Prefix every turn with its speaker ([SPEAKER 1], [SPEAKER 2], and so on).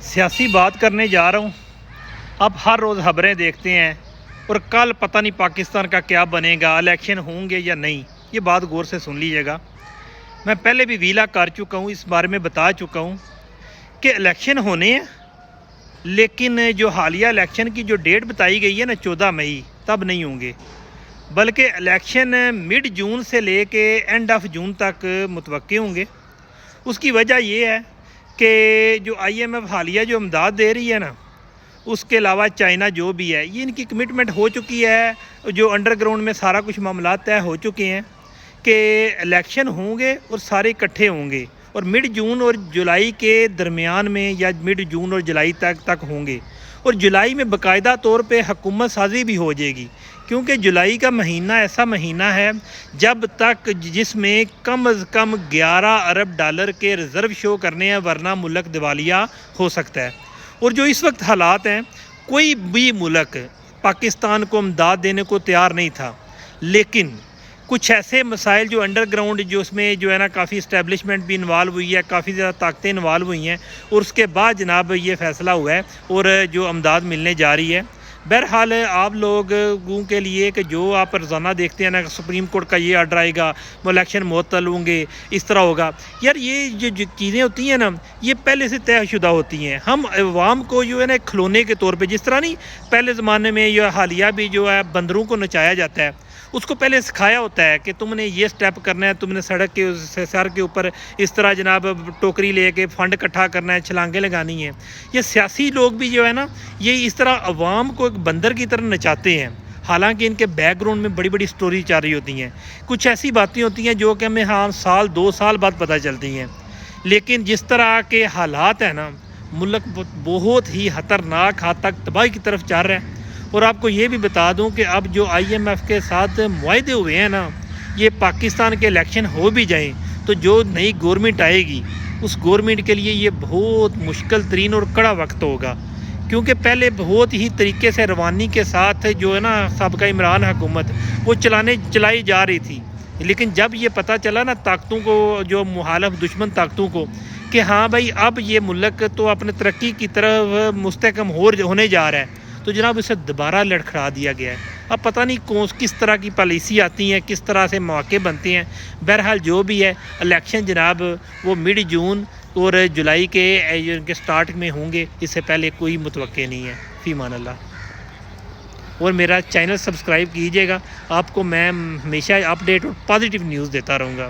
[SPEAKER 1] سیاسی بات کرنے جا رہا ہوں۔ اب ہر روز خبریں دیکھتے ہیں اور کل پتہ نہیں پاکستان کا کیا بنے گا، الیکشن ہوں گے یا نہیں۔ یہ بات غور سے سن لیجیے گا۔ میں پہلے بھی ویلا کر چکا ہوں، اس بارے میں بتا چکا ہوں کہ الیکشن ہونے ہیں، لیکن جو حالیہ الیکشن کی جو ڈیٹ بتائی گئی ہے نا 14 مئی، تب نہیں ہوں گے، بلکہ الیکشن مڈ جون سے لے کے اینڈ آف جون تک متوقع ہوں گے۔ اس کی وجہ یہ ہے کہ جو IMF حالیہ جو امداد دے رہی ہے نا، اس کے علاوہ چائنا جو بھی ہے، یہ ان کی کمٹمنٹ ہو چکی ہے، جو انڈر گراؤنڈ میں سارا کچھ معاملات طے ہو چکے ہیں کہ الیکشن ہوں گے اور سارے اکٹھے ہوں گے، اور مڈ جون اور جولائی کے درمیان میں یا مڈ جون اور جولائی تک ہوں گے، اور جولائی میں باقاعدہ طور پہ حکومت سازی بھی ہو جائے گی، کیونکہ جولائی کا مہینہ ایسا مہینہ ہے جب تک جس میں کم از کم 11 ارب ڈالر کے ریزرو شو کرنے ہیں، ورنہ ملک دیوالیہ ہو سکتا ہے۔ اور جو اس وقت حالات ہیں، کوئی بھی ملک پاکستان کو امداد دینے کو تیار نہیں تھا، لیکن کچھ ایسے مسائل جو انڈر گراؤنڈ جو اس میں جو ہے نا کافی اسٹیبلشمنٹ بھی انوالو ہوئی ہے، کافی زیادہ طاقتیں انوالو ہوئی ہیں، اور اس کے بعد جناب یہ فیصلہ ہوا ہے اور جو امداد ملنے جا رہی ہے۔ بہرحال آپ لوگوں کے لیے کہ جو آپ روزانہ دیکھتے ہیں نا سپریم کورٹ کا یہ آرڈر آئے گا، وہ الیکشن معطل ہوں گے، اس طرح ہوگا، یار یہ جو چیزیں ہوتی ہیں نا، یہ پہلے سے طے شدہ ہوتی ہیں۔ ہم عوام کو جو ہے نا کھلونے کے طور پہ، جس طرح نہیں پہلے زمانے میں یہ حالیہ بھی جو ہے بندروں کو نچایا جاتا ہے، اس کو پہلے سکھایا ہوتا ہے کہ تم نے یہ سٹیپ کرنا ہے، تم نے سڑک کے سر کے اوپر اس طرح جناب ٹوکری لے کے فنڈ اکٹھا کرنا ہے، چھلانگیں لگانی ہیں۔ یہ سیاسی لوگ بھی جو ہے نا، یہ اس طرح عوام کو ایک بندر کی طرح نچاتے ہیں، حالانکہ ان کے بیک گراؤنڈ میں بڑی بڑی سٹوری چل رہی ہوتی ہیں۔ کچھ ایسی باتیں ہوتی ہیں جو کہ ہمیں سال 2 سال بعد پتہ چلتی ہیں، لیکن جس طرح کے حالات ہیں نا، ملک بہت ہی خطرناک حد تک تباہی کی طرف چل رہا ہے۔ اور آپ کو یہ بھی بتا دوں کہ اب جو IMF کے ساتھ معاہدے ہوئے ہیں نا، یہ پاکستان کے الیکشن ہو بھی جائیں تو جو نئی گورنمنٹ آئے گی، اس گورنمنٹ کے لیے یہ بہت مشکل ترین اور کڑا وقت ہوگا، کیونکہ پہلے بہت ہی طریقے سے روانی کے ساتھ جو ہے نا سابقہ عمران حکومت وہ چلائی جا رہی تھی، لیکن جب یہ پتہ چلا نا طاقتوں کو، جو مخالف دشمن طاقتوں کو، کہ ہاں بھائی اب یہ ملک تو اپنے ترقی کی طرف مستحکم ہونے جا رہا ہے، تو جناب اسے دوبارہ لڑکھڑا دیا گیا ہے۔ اب پتہ نہیں کس طرح کی پالیسی آتی ہیں، کس طرح سے مواقع بنتے ہیں۔ بہرحال جو بھی ہے، الیکشن جناب وہ مڈ جون اور جولائی کے سٹارٹ میں ہوں گے، اس سے پہلے کوئی متوقع نہیں ہے۔ فی امان اللہ۔ اور میرا چینل سبسکرائب کیجیے گا، آپ کو میں ہمیشہ اپڈیٹ اور پازیٹیو نیوز دیتا رہوں گا۔